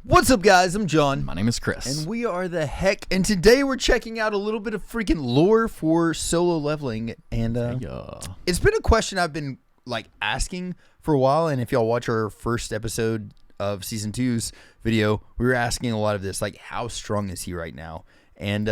What's up, guys? I'm John. My name is Chris. And we are the Heck. And today we're checking out a little bit of freaking lore for solo leveling. And it's been a question I've been asking for a while. And if y'all watch our first episode of Season 2's video, we were asking a lot of this, like, how strong is he right now? And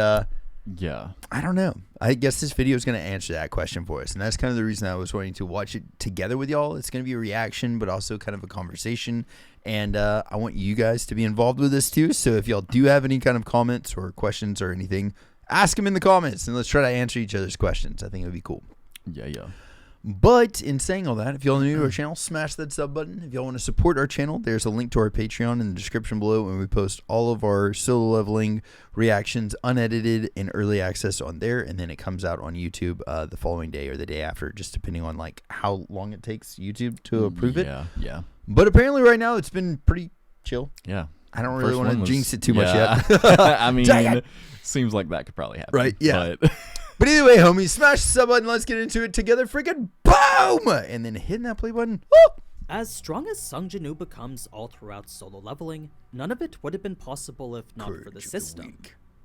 yeah, I don't know. I guess this video is going to answer that question for us. And that's kind of the reason I was wanting to watch it together with y'all. It's going to be a reaction, but also kind of a conversation. And I want you guys to be involved with this too. So if y'all do have any kind of comments or questions or anything, ask them in the comments and let's try to answer each other's questions. I think it would be cool. Yeah. But in saying all that, if y'all are new to our channel, smash that sub button. If y'all want to support our channel, there's a link to our Patreon in the description below, and we post all of our solo leveling reactions unedited in early access on there, and then it comes out on YouTube the following day or the day after, just depending on like how long it takes YouTube to approve it. Yeah. But apparently right now it's been pretty chill. Yeah. I don't really want to jinx it too much yet. I mean, seems like that could probably happen. Right, yeah. But either way, homies, smash the sub button. Let's get into it together. Freaking boom! And then hitting that play button. Woo! As strong as Jinwoo becomes all throughout solo leveling, none of it would have been possible if not for the system.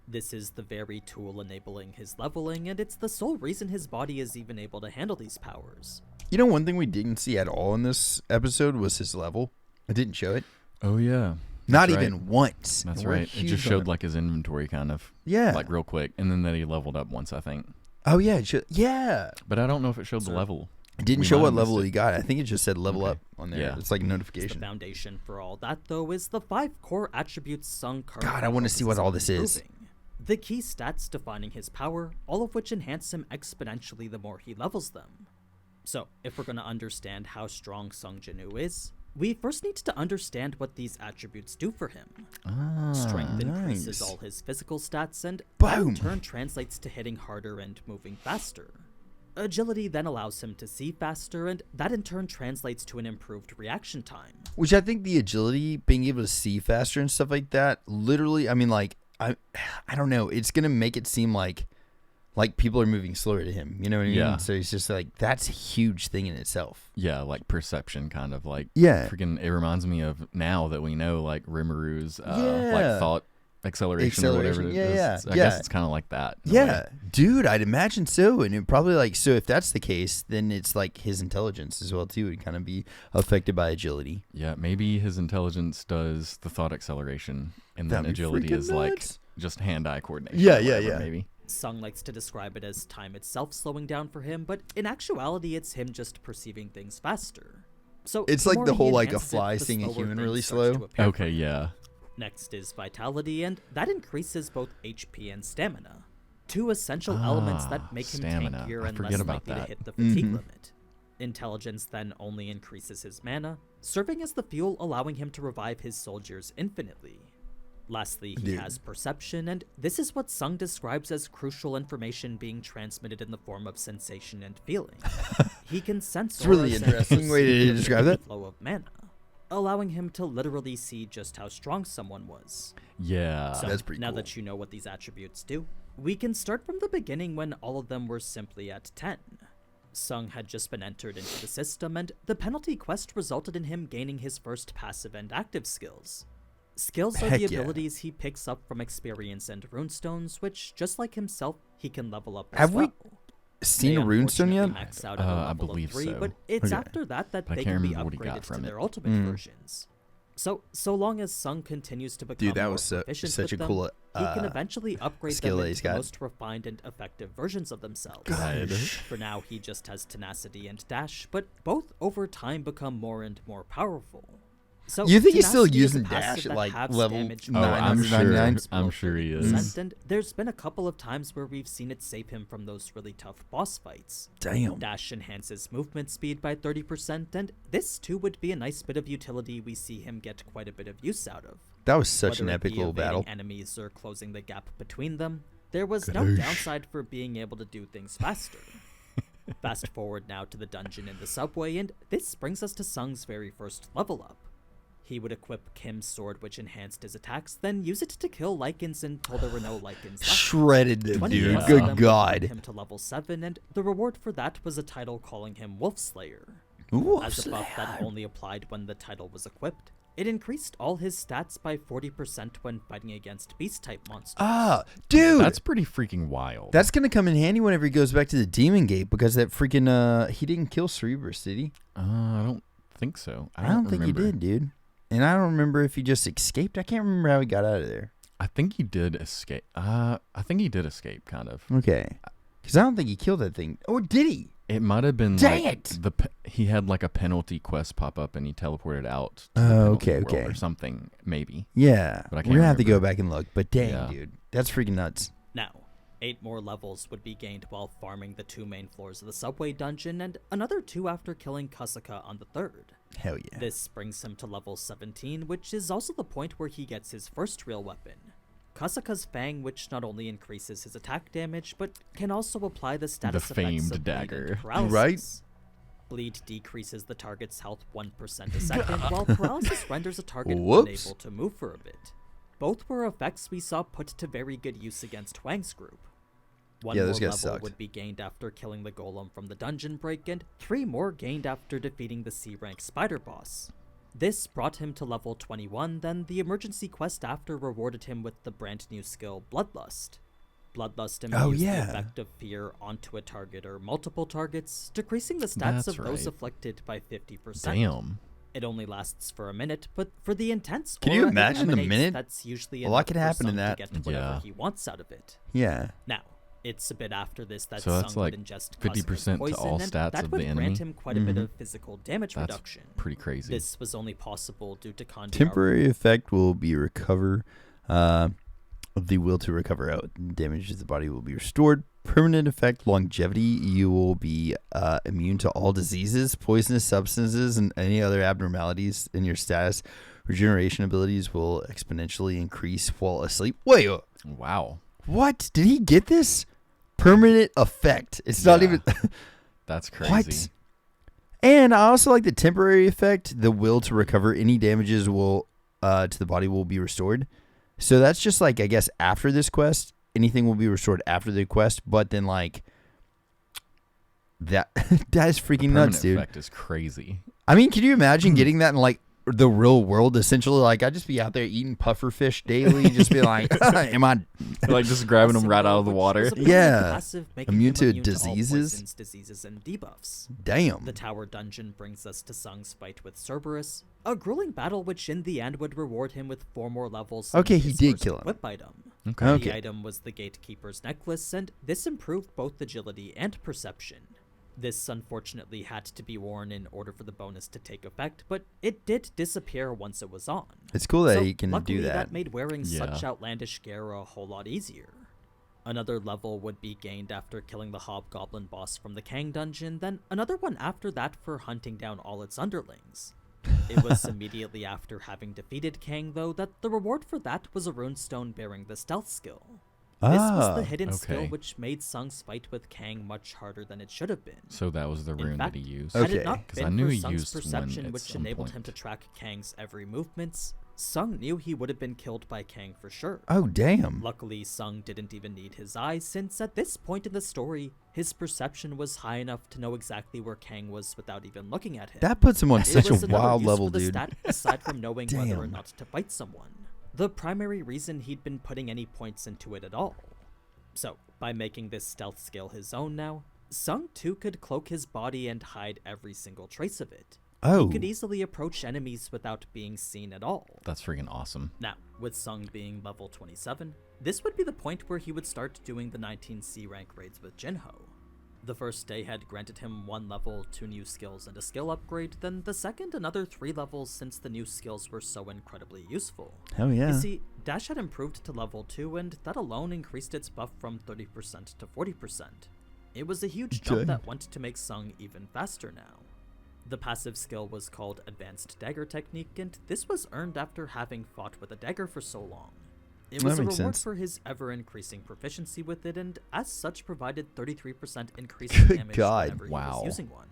This is the very tool enabling his leveling, and it's the sole reason his body is even able to handle these powers. You know, one thing we didn't see at all in this episode was his level. I didn't show it. Oh, yeah. Not even once. That's right. It just showed like his inventory kind of. Yeah. Like real quick. And then that he leveled up once, I think. Oh, yeah. It should, yeah. But I don't know if it showed the level. It didn't show what level he got. I think it just said level up on there. Yeah. It's like a notification. The foundation for all that, though, is the 5 core attributes Sung currently God, I want to see what all this is. The key stats defining his power, all of which enhance him exponentially the more he levels them. So, if we're going to understand how strong Jinwoo is, we first need to understand what these attributes do for him. Strength increases all his physical stats, and that in turn translates to hitting harder and moving faster. Agility then allows him to see faster, and that in turn translates to an improved reaction time. Which I think the agility, being able to see faster and stuff like that, literally, I mean, like, I don't know, it's going to make it seem like people are moving slower to him, you know what I mean? Yeah. So it's just like, that's a huge thing in itself. Yeah, like perception kind of like. Yeah. Freaking, it reminds me of now that we know like Rimaru's like thought acceleration or whatever it is. I guess it's kind of like that. Yeah. Dude, I'd imagine so. And it probably like, so if that's the case, then it's like his intelligence as well too would kind of be affected by agility. Yeah, maybe his intelligence does the thought acceleration and then agility is like just hand-eye coordination. Yeah. Maybe. Sung likes to describe it as time itself slowing down for him, but in actuality it's him just perceiving things faster. So it's like the whole like a fly seeing a human really slow. Okay, yeah. Next is vitality, and that increases both HP and stamina. 2 essential elements that make him tankier and less likely to hit the fatigue limit. Intelligence then only increases his mana, serving as the fuel allowing him to revive his soldiers infinitely. Lastly, he has perception, and this is what Sung describes as crucial information being transmitted in the form of sensation and feeling. He can sense it's really interesting way to describe that. Flow of mana, allowing him to literally see just how strong someone was. Yeah, so, that's pretty cool. Now that you know what these attributes do, we can start from the beginning when all of them were simply at 10. Sung had just been entered into the system, and the penalty quest resulted in him gaining his first passive and active skills. Skills are the abilities he picks up from experience and runestones, which, just like himself, he can level up as well. Have we seen a runestone yet? Max out at a level I believe 3, so. But it's after that they can be upgraded to their ultimate versions. So long as Sung continues to become more proficient such with a them, cool he can eventually upgrade skill them into the most refined and effective versions of themselves. For now, he just has tenacity and dash, but both over time become more and more powerful. So you think he's still using dash at like level 999? I'm sure he is. And there's been a couple of times where we've seen it save him from those really tough boss fights. Damn. Dash enhances movement speed by 30%, and this too would be a nice bit of utility we see him get quite a bit of use out of. That was such an epic little battle. Enemies or closing the gap between them, there was no downside for being able to do things faster. Fast forward now to the dungeon in the subway, and this brings us to Sung's very first level up. He would equip Kim's sword, which enhanced his attacks, then use it to kill Lycans until there were no Lycans left. Shredded them, dude. Good God. Him to level 7, and the reward for that was a title calling him Wolf Slayer. Wolf As a buff Slayer. that only applied when the title was equipped, It increased all his stats by 40% when fighting against beast-type monsters. Ah, dude! That's pretty freaking wild. That's going to come in handy whenever he goes back to the Demon Gate, because that freaking, he didn't kill Cerebrus, did he? I don't think so. I don't think he did, dude. And I don't remember if he just escaped. I can't remember how he got out of there. I think he did escape. I think he did escape, kind of. Okay. Because I don't think he killed that thing. Or did he? It might have been Dang like it! He had like a penalty quest pop up and he teleported out to the okay, penalty world or something, maybe. Yeah. But I can't We're going to have to remember. go back and look. But dang, dude. That's freaking nuts. Now, 8 more levels would be gained while farming the 2 main floors of the subway dungeon, and another 2 after killing Kasaka on the 3rd. Hell yeah. This brings him to level 17, which is also the point where he gets his first real weapon. Kasaka's Fang, which not only increases his attack damage, but can also apply the status effects famed of dagger. bleed and paralysis. Right? Bleed decreases the target's health 1% a second, while paralysis renders a target Whoops. unable to move for a bit. Both were effects we saw put to very good use against Huang's group. 1 Yeah, more those guys level sucked. would be gained after killing the golem from the dungeon break, and 3 more gained after defeating the C-rank spider boss. This brought him to level 21, then the emergency quest after rewarded him with the brand new skill Bloodlust. Bloodlust imbues the effect of fear onto a target or multiple targets, decreasing the stats That's of those right. afflicted by 50%. Damn. It only lasts for a minute, but for the intense Can you aura it imagine a emanates, minute? That's usually A lot enough could for happen in Sung that. to get whatever Yeah. he wants out of it. Yeah. Now, it's a bit after this that So that's Sung like would ingest 50% Kasuga's to all poison, stats and that of would the grant enemy? him quite a bit of physical damage That's reduction. pretty crazy. This was only possible due to Kandiara. Temporary effect will be recover. The will to recover out damages the body will be restored. Permanent effect longevity. You will be immune to all diseases, poisonous substances, and any other abnormalities in your status. Regeneration abilities will exponentially increase while asleep. Wait, Wow. what? Did he get this? Permanent effect. It's not Yeah. even. That's crazy. What? And I also like the temporary effect. The will to recover any damages will to the body will be restored. So that's just like, I guess, after this quest, anything will be restored after the quest. But then like that that is freaking Permanent nuts, dude. effect is crazy. I mean, can you imagine getting that in like the real world? Essentially, like I'd just be out there eating puffer fish daily, just be like, am I? Like just grabbing them right out of the Which water. was a permanent Yeah. passive, making Immune him to immune all diseases? poisons, diseases, and debuffs. Damn. The tower dungeon brings us to Sung's fight with Cerberus, a grueling battle which in the end would reward him with 4 more levels. Okay, and he his did first kill him. Equip item. Okay. The item was the Gatekeeper's necklace, and this improved both agility and perception. This unfortunately had to be worn in order for the bonus to take effect, but it did disappear once it was on. It's cool that So, he can luckily, do that. made wearing Yeah. such outlandish gear a whole lot easier. Another level would be gained after killing the Hobgoblin boss from the Kang dungeon, then another one after that for hunting down all its underlings. It was immediately after having defeated Kang, though, that the reward for that was a runestone bearing the stealth skill. This was the hidden skill okay. which made Sung's fight with Kang much harder than it should have been. So that was the In rune fact, that he used. had Okay. it not 'Cause been I knew for he Sung's used one perception, at which some enabled him point. to track Kang's every movements, Sung knew he would have been killed by Kang for sure. Oh damn. Luckily, Sung didn't even need his eyes, since at this point in the story, his perception was high enough to know exactly where Kang was without even looking at him. That puts him on It such a was another wild use level, for the dude. stat, aside from knowing whether or Damn. not to fight someone. The primary reason he'd been putting any points into it at all. So, by making this stealth skill his own now, Sung too could cloak his body and hide every single trace of it. Oh. He could easily approach enemies without being seen at all. That's freaking awesome. Now, with Sung being level 27, this would be the point where he would start doing the 19 C rank raids with Jinho. The first day had granted him 1 level, 2 new skills, and a skill upgrade, then the second another 3 levels since the new skills were so incredibly useful. Hell yeah. You see, Dash had improved to level 2, and that alone increased its buff from 30% to 40%. It was a huge jump Okay. that went to make Sung even faster now. The passive skill was called Advanced Dagger Technique, and this was earned after having fought with a dagger for so long. It was That a makes reward sense. for his ever-increasing proficiency with it, and as such provided 33% increase in Good damage God. whenever he Wow. was using one.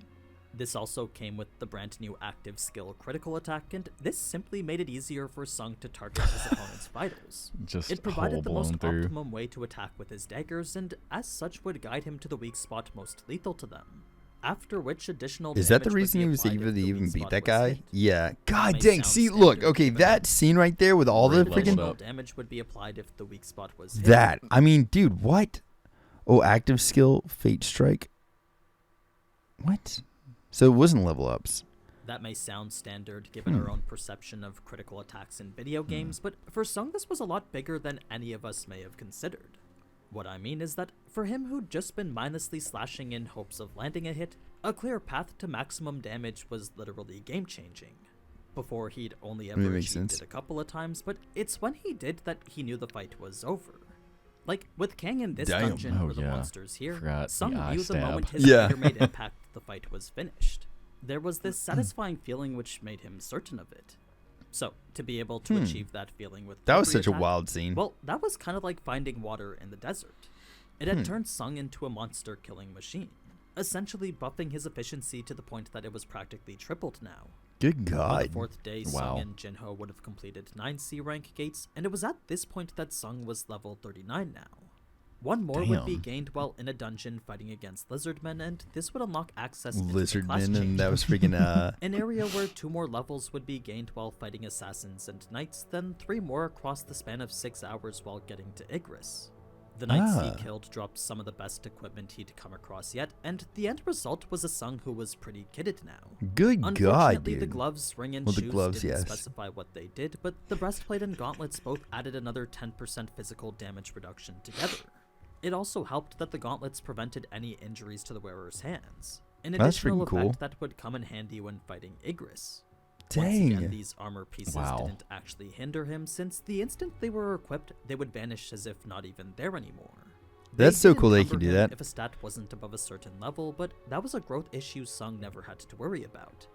This also came with the brand new active skill Critical Attack, and this simply made it easier for Sung to target his opponent's vitals. Just It provided hole the blown most through. optimum way to attack with his daggers, and as such would guide him to the weak spot most lethal to them. after which additional Is that the damage would reason be he was applied able if to the even weak beat spot that was guy? hit. Yeah. God may dang. sound See, look. standard, Okay, given that scene right there with all the Leveled freaking up. damage would be applied if the weak spot was hit. that. I mean, dude, what? Oh, active skill, fate strike. What? So it wasn't level ups. That may sound standard given our own perception of critical attacks in video games, but for Sung this was a lot bigger than any of us may have considered. What I mean is that for him who'd just been mindlessly slashing in hopes of landing a hit, a clear path to maximum damage was literally game-changing. Before he'd only ever makes achieved sense. it a couple of times, but it's when he did that he knew the fight was over. Like, with Kang in this Damn. dungeon Oh, or the yeah. monsters here, Forgot Sung the eye knew the stab. moment his Yeah. fighter made impact, the fight was finished. There was this satisfying feeling which made him certain of it. So, to be able to achieve that feeling with That was every such a attack, wild scene. well, that was kind of like finding water in the desert. It had turned Sung into a monster-killing machine, essentially buffing his efficiency to the point that it was practically tripled now. Good By God. the fourth day, Wow. Sung and Jinho would have completed 9 C rank gates, and it was at this point that Sung was level 39 now. One more would be Damn. gained while in a dungeon fighting against lizardmen, and this would unlock access into the class Lizardmen, and change. that was freaking An area where 2 more levels would be gained while fighting assassins and knights, then 3 more across the span of 6 hours while getting to Igris. The knights Ah. he killed dropped some of the best equipment he'd come across yet, and the end result was a Sung who was pretty kitted now. Good God, Unfortunately, dude. the gloves, ring, and Well, the shoes gloves, didn't yes. specify what they did, but the breastplate and gauntlets both added another 10% physical damage reduction together. It also helped that the gauntlets prevented any injuries to the wearer's hands, an That's additional freaking effect cool. that would come in handy when fighting Igris. Once Dang. again, these armor pieces Wow. didn't actually hinder him, since the instant they were equipped, they would vanish as if not even there anymore. That's They so did cool they encumber can do him that. if a stat wasn't above a certain level, but that was a growth issue Sung never had to worry about.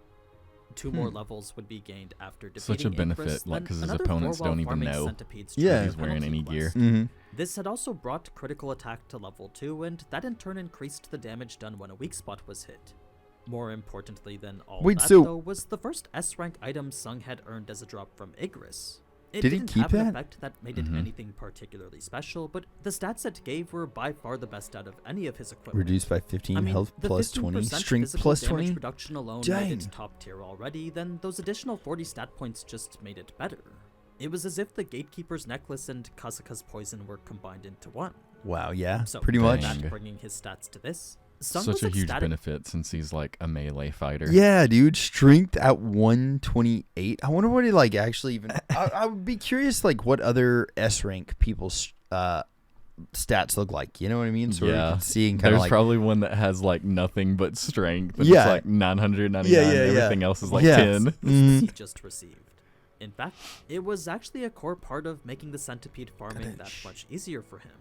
2 more levels would be gained after defeating Such a benefit, Igris, like, then 'cause his another opponents 4 while don't even farming know centipedes Yeah. to he's the wearing penalty any gear. quest. Mm-hmm. This had also brought critical attack to level 2, and that in turn increased the damage done when a weak spot was hit. More importantly than all Wait, that, so- though, was the first S-rank item Sung had earned as a drop from Igris. It Did he didn't keep have an that? effect that made it anything particularly special, but the stats it gave were by far the best out of any of his equipment. Reduced by 15, I mean, health the plus 15% 20, strength physical plus damage 20. reduction alone Dang. made it top tier already, then those additional 40 stat points just made it better. It was as if the Gatekeeper's necklace and Kasuka's poison were combined into one. Wow, yeah, So, pretty with much. that bringing his stats to this, Sung Such was a huge ecstatic. benefit since he's like a melee fighter. Yeah, dude, strength at 128. I wonder what he like actually even. I would be curious, like what other S rank people's stats look like. You know what I mean? So we Yeah. can see and kind There's of like. probably one that has like nothing but strength. And Yeah. It's like 999. Yeah, yeah, yeah. Everything else is like Yeah. 10. Which Mm. he just received. In fact, it was actually a core part of making the centipede farming that Kadoosh. much easier for him.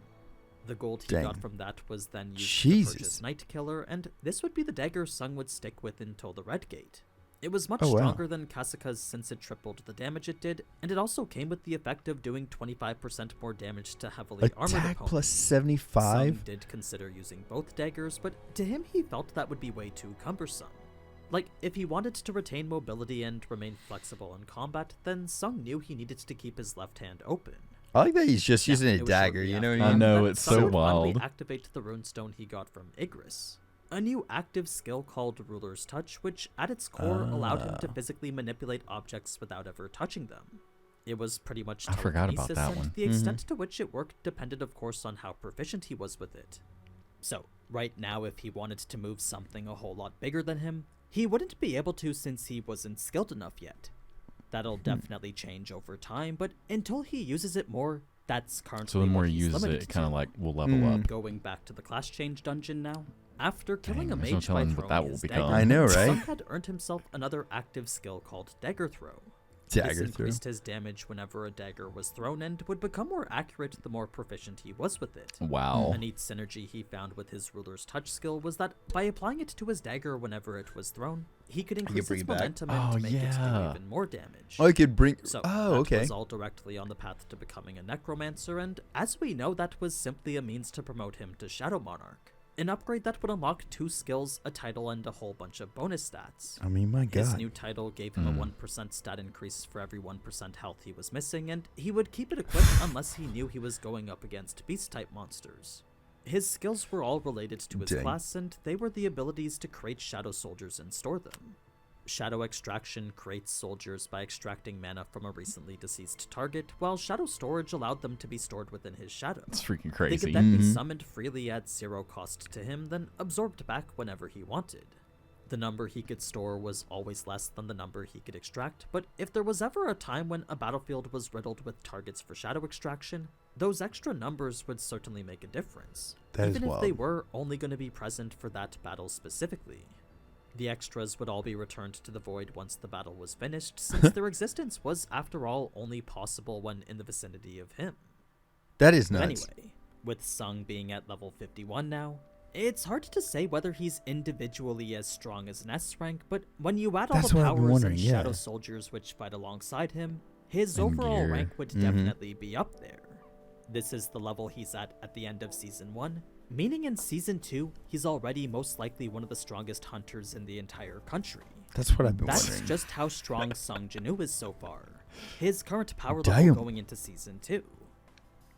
The gold he Dang. got from that was then used to Jesus. purchase Night Killer, and this would be the dagger Sung would stick with until the Red Gate. It was much Oh, wow. stronger than Kasuka's since it tripled the damage it did, and it also came with the effect of doing 25% more damage to heavily armored Attack opponents. plus Sung 75. did consider using both daggers, but to him he felt that would be way too cumbersome. Like, if he wanted to retain mobility and remain flexible in combat, then Sung knew he needed to keep his left hand open. I like that he's just using Yeah, a it was dagger. shortly You know what after I I mean? know, that it's Sung so would finally wild. activate the runestone he got from Igris, a new active skill called Ruler's Touch, which at its core allowed him to physically manipulate objects without ever touching them. It was pretty much I forgot about telekinesis, that and one. the extent to which it worked depended, of course, on how proficient he was with it. So, right now, if he wanted to move something a whole lot bigger than him, he wouldn't be able to since he wasn't skilled enough yet. That'll definitely change over time, but until he uses it more, that's currently So the more what he he's uses limited it, kind of to. like will level up. Going back to the class change dungeon now, after killing Dang, a there's no mage by telling what throwing that will his become. dagger, I know, right? Sung had earned himself another active skill called Dagger Throw. Dagger This through. increased his damage whenever a dagger was thrown and would become more accurate the more proficient he was with it. Wow. A neat synergy he found with his Ruler's Touch skill was that by applying it to his dagger whenever it was thrown, he could increase bring its it back. momentum Oh, and make it do yeah. even more damage. Oh, I could bring. So Oh, that okay. was all directly on the path to becoming a necromancer, and as we know, that was simply a means to promote him to Shadow Monarch. An upgrade that would unlock 2 skills, a title, and a whole bunch of bonus stats. I mean, my His God. new title gave him a 1% stat increase for every 1% health he was missing, and he would keep it equipped unless he knew he was going up against beast-type monsters. His skills were all related to his class, and they were the abilities to create shadow soldiers and store them. Shadow extraction creates soldiers by extracting mana from a recently deceased target, while shadow storage allowed them to be stored within his shadow. It's freaking crazy. They could then be summoned freely at 0 cost to him, then absorbed back whenever he wanted. The number he could store was always less than the number he could extract, but if there was ever a time when a battlefield was riddled with targets for shadow extraction, those extra numbers would certainly make a difference, even if they were only going to be present for that battle specifically. The extras would all be returned to the void once the battle was finished, since their existence was, after all, only possible when in the vicinity of him. That is nuts. But anyway, with Sung being at level 51 now, it's hard to say whether he's individually as strong as an S rank, but when you add all the powers and shadow soldiers which fight alongside him, his overall rank would definitely be up there. This is the level he's at the end of Season 1, meaning in Season 2, he's already most likely one of the strongest hunters in the entire country. That's what I've been wondering. That's just how strong Sung Jinwoo is so far. His current power level going into Season 2.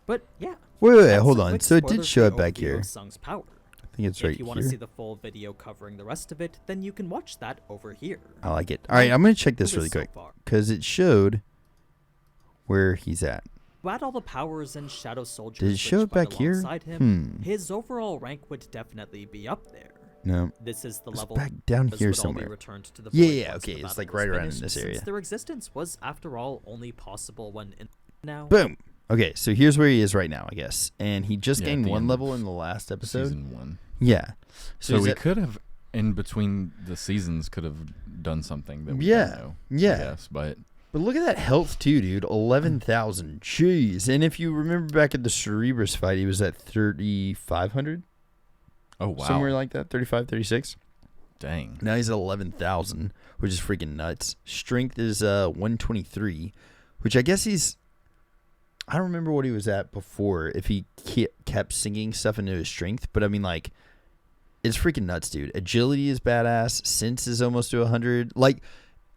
But yeah. Wait, hold on. So it did show up back here. Sung's power. I think it's right here. If you want to see the full video covering the rest of it, then you can watch that over here. I like it. All right, I'm going to check this really quick because it showed where he's at. Add all the powers and shadow soldiers. Did it show it back here? Him, his overall rank would definitely be up there. No. This is the it's level back down here somewhere. To the yeah, okay. It's like right around in this area. Their existence was, after all, only possible when in now. Boom. Okay, so here's where he is right now, I guess. And he just gained 1 level in the last episode. Season 1. Yeah. So we could have, in between the seasons, could have done something that we don't know. Yeah. Yes, but look at that health too, dude. 11,000. Jeez. And if you remember back at the Cerebrus fight, he was at 3,500. Oh, wow. Somewhere like that. 35, 36. Dang. Now he's at 11,000, which is freaking nuts. Strength is 123, which I guess he's... I don't remember what he was at before, if he kept sinking stuff into his strength. But, I mean, like, it's freaking nuts, dude. Agility is badass. Sense is almost to 100. Like,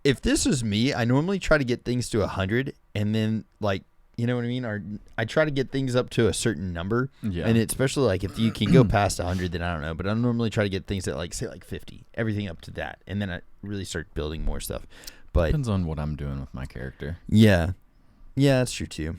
if this was me, I normally try to get things to 100. And then, like, you know what I mean? Or I try to get things up to a certain number. Yeah. And especially, like, if you can go past 100, then I don't know. But I normally try to get things at, like, say, like 50. Everything up to that. And then I really start building more stuff. But depends on what I'm doing with my character. Yeah. Yeah, that's true, too.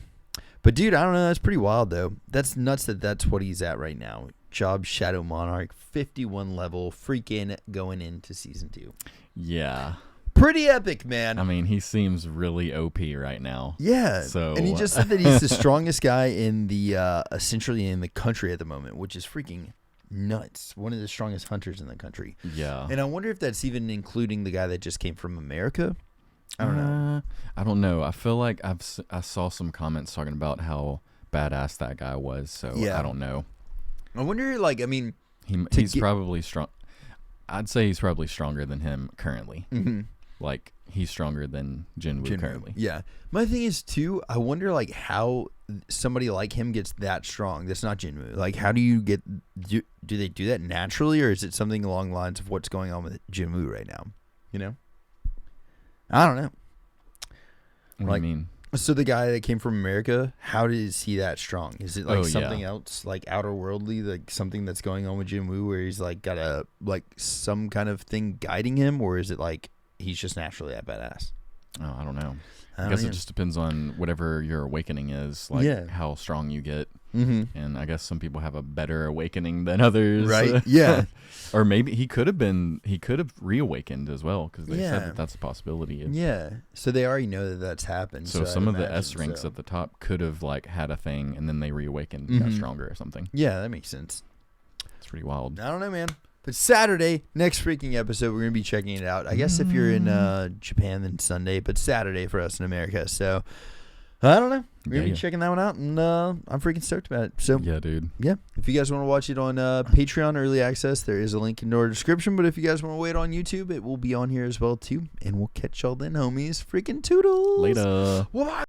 But, dude, I don't know. That's pretty wild, though. That's nuts that that's what he's at right now. Job Shadow Monarch, 51 level, freaking going into Season 2. Yeah. Pretty epic, man. I mean, he seems really OP right now. Yeah. So, and he just said that he's the strongest guy in the, essentially in the country at the moment, which is freaking nuts. One of the strongest hunters in the country. Yeah. And I wonder if that's even including the guy that just came from America. I don't know. I don't know. I feel like I saw some comments talking about how badass that guy was. So I don't know. I wonder, like, I mean, he's probably strong. I'd say he's probably stronger than him currently. Mm-hmm. Like, he's stronger than Jinwoo currently. Yeah. My thing is, too, I wonder, like, how somebody like him gets that strong. That's not Jinwoo. Like, how do you get... Do they do that naturally, or is it something along the lines of what's going on with Jinwoo right now? You know? I don't know. What do you mean? So the guy that came from America, how is he that strong? Is it like something else, like outer worldly, like something that's going on with Jinwoo, where he's like got a like some kind of thing guiding him, or is it like he's just naturally that badass? Oh, I don't know. I guess it just depends on whatever your awakening is, like how strong you get. Mm-hmm. And I guess some people have a better awakening than others. Right. Yeah. Or maybe he could have reawakened as well, because they said that that's a possibility. So they already know that that's happened. So some of the S ranks at the top could have like had a thing and then they reawakened and got stronger or something. Yeah, that makes sense. It's pretty wild. I don't know, man. But Saturday, next freaking episode, we're going to be checking it out. I guess if you're in Japan, then Sunday, but Saturday for us in America. So, I don't know. We're going to be checking that one out, and I'm freaking stoked about it. So, yeah, dude. Yeah. If you guys want to watch it on Patreon Early Access, there is a link in our description. But if you guys want to wait on YouTube, it will be on here as well, too. And we'll catch y'all then, homies. Freaking toodles. Later. Bye-bye.